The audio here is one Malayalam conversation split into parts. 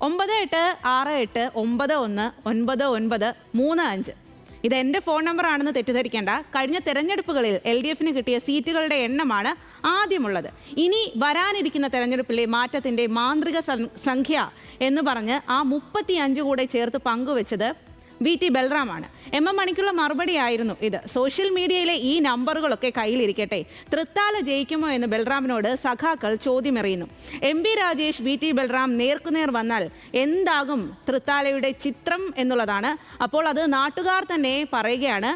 9868919935. ഇത് എൻ്റെ ഫോൺ നമ്പറാണെന്ന് തെറ്റിദ്ധരിക്കേണ്ട. കഴിഞ്ഞ തെരഞ്ഞെടുപ്പുകളിൽ LDF കിട്ടിയ സീറ്റുകളുടെ എണ്ണമാണ് ആദ്യമുള്ളത്. ഇനി വരാനിരിക്കുന്ന തെരഞ്ഞെടുപ്പിലെ മാറ്റത്തിൻ്റെ മാന്ത്രിക സംഖ്യ എന്ന് പറഞ്ഞ് ആ 35 കൂടെ ചേർത്ത് പങ്കുവെച്ചത് VT ബൽറാമാണ്. MM മണിക്കുള്ള മറുപടിയായിരുന്നു ഇത്. സോഷ്യൽ മീഡിയയിലെ ഈ നമ്പറുകളൊക്കെ കയ്യിലിരിക്കട്ടെ, തൃത്താല ജയിക്കുമോ എന്ന് ബൽറാമിനോട് സഖാക്കൾ ചോദ്യമെറിയുന്നു. MB രാജേഷ് VT ബൽറാം നേർക്കുനേർ വന്നാൽ എന്താകും തൃത്താലയുടെ ചിത്രം എന്നുള്ളതാണ്. അപ്പോൾ അത് നാട്ടുകാർ തന്നെ പറയുകയാണ്.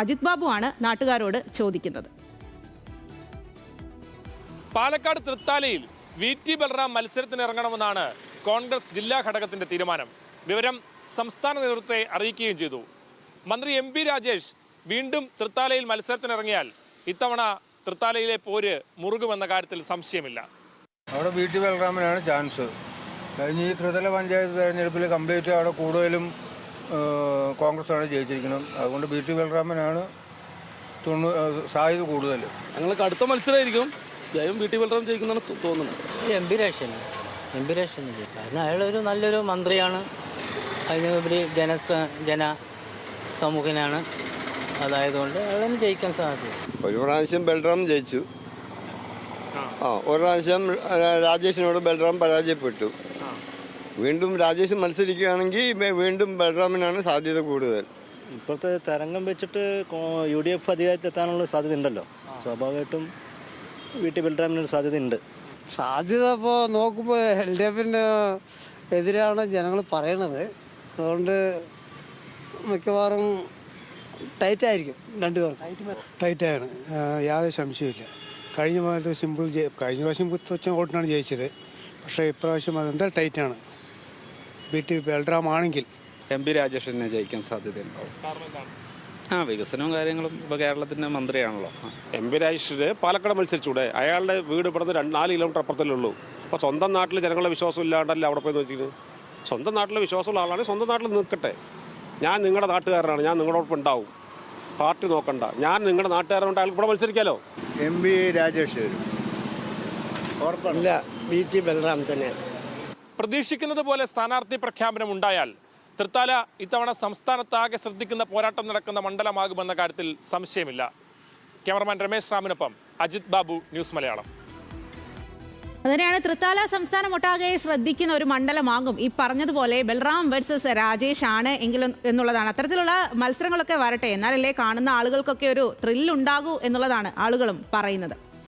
അജിത് ബാബുവാണ് നാട്ടുകാരോട് ചോദിക്കുന്നത്. പാലക്കാട് തൃത്താലയിൽ VT ബൽറാം മത്സരത്തിന് ഇറങ്ങണമെന്നാണ് കോൺഗ്രസ് ജില്ലാ ഘടകത്തിന്റെ തീരുമാനം. വിവരം സംസ്ഥാന നേതൃത്വത്തെ അറിയിക്കുകയും ചെയ്തു. മന്ത്രി MB രാജേഷ് വീണ്ടും തൃത്താലയിൽ മത്സരത്തിനിറങ്ങിയാൽ ഇത്തവണ തൃത്താലയിലെ പോര് മുറുകുമെന്ന കാര്യത്തിൽ സംശയമില്ല. അവിടെ VT ബൽറാമിനാണ് ചാൻസ്. കഴിഞ്ഞ ഈ ത്രിതല പഞ്ചായത്ത് തെരഞ്ഞെടുപ്പിൽ കംപ്ലീറ്റ് അവിടെ കൂടുതലും കോൺഗ്രസ് ആണ് ജയിച്ചിരിക്കുന്നത്. അതുകൊണ്ട് VT ബൽറാമിനാണ് സാധ്യത കൂടുതൽ. ഞങ്ങൾക്ക് അടുത്ത മത്സരമായിരിക്കും ജയം VT ബൽറാം ജയിക്കുന്നതാണ് തോന്നുന്നത്. MB രാജേഷ് കാരണം അയാളൊരു നല്ലൊരു മന്ത്രിയാണ്. അതിനുപരി ജനസമൂഹനാണ്. അതായതുകൊണ്ട് അയാളെ ജയിക്കാൻ സാധ്യത. ഒരു പ്രാവശ്യം ബൽറാം ജയിച്ചു. ഒരു പ്രാവശ്യം രാജേഷിനോട് ബൽറാം പരാജയപ്പെട്ടു. വീണ്ടും രാജേഷ് മത്സരിക്കുകയാണെങ്കിൽ വീണ്ടും ബൽറാമിനാണ് സാധ്യത കൂടുതൽ. ഇപ്പോഴത്തെ തരംഗം വെച്ചിട്ട് UDF അധികാരത്തിലെത്താനുള്ള സാധ്യത ഉണ്ടല്ലോ. സ്വാഭാവികമായിട്ടും VT ബൽറാമിനൊരു സാധ്യത ഉണ്ട്. സാധ്യത ഇപ്പോൾ നോക്കുമ്പോൾ LDF എതിരാണ് ജനങ്ങൾ പറയണത്. അതുകൊണ്ട് മിക്കവാറും ടൈറ്റായിരിക്കും. രണ്ടുപേർക്കും ടൈറ്റാണ്, യാതൊരു സംശയമില്ല. കഴിഞ്ഞ പ്രാവശ്യം തുച്ഛ വോട്ടിനാണ് ജയിച്ചത്. പക്ഷേ ഇപ്രാവശ്യം അതെന്താ ടൈറ്റാണ്. VT ബൽറാം ആണെങ്കിൽ MB രാജേഷിനെ ജയിക്കാൻ സാധ്യതയുണ്ടാവും. വികസനവും കാര്യങ്ങളും ഇപ്പോൾ കേരളത്തിൻ്റെ മന്ത്രിയാണല്ലോ. MB രാജേഷിന് പാലക്കാട് മത്സരിച്ചൂടെ? അയാളുടെ വീട് ഇവിടുന്ന് 4 കിലോമീറ്റർ അപ്പുറത്തല്ലേ ഉള്ളൂ. അപ്പോൾ സ്വന്തം നാട്ടിൽ ജനങ്ങളുടെ വിശ്വാസം ഇല്ലാണ്ടല്ല അവിടെ പോയി വെച്ചിട്ട്. സ്വന്തം നാട്ടിലെ വിശ്വാസമുള്ള ആളാണ്, സ്വന്തം നാട്ടിൽ നിൽക്കട്ടെ. ഞാൻ നിങ്ങളുടെ നാട്ടുകാരനാണ്, ഞാൻ നിങ്ങളോടൊപ്പം ഉണ്ടാവും. പാർട്ടി നോക്കണ്ട, ഞാൻ നിങ്ങളുടെ നാട്ടുകാരനുണ്ട്, അയാൾക്ക് ഇവിടെ മത്സരിക്കാലോ. MB രാജേഷ് ഇല്ല, VT ബൽറാം തന്നെ. പ്രതീക്ഷിക്കുന്നത് പോലെ സ്ഥാനാർത്ഥി പ്രഖ്യാപനം ഉണ്ടായാൽ തൃത്താല ഇത്തവണ സംസ്ഥാനത്താകെ ശ്രദ്ധിക്കുന്ന പോരാട്ടം നടക്കുന്ന മണ്ഡലമാകുമെന്ന കാര്യത്തിൽ സംശയമില്ല. ക്യാമറമാൻ രമേശ് റാമിനൊപ്പം അജിത് ബാബു, ന്യൂസ് മലയാളം. അതിനെയാണ് തൃത്താല സംസ്ഥാനം ഒട്ടാകെ ശ്രദ്ധിക്കുന്ന ഒരു മണ്ഡലമാകും. ഈ പറഞ്ഞതുപോലെ ബൽറാം വേഴ്സസ് രാജേഷ് ആണ് എങ്കിലും എന്നുള്ളതാണ്. അത്തരത്തിലുള്ള മത്സരങ്ങളൊക്കെ വരട്ടെ, എന്നാലല്ലേ കാണുന്ന ആളുകൾക്കൊക്കെ ഒരു ത്രില്ലുണ്ടാകൂ എന്നുള്ളതാണ് ആളുകളും പറയുന്നത്.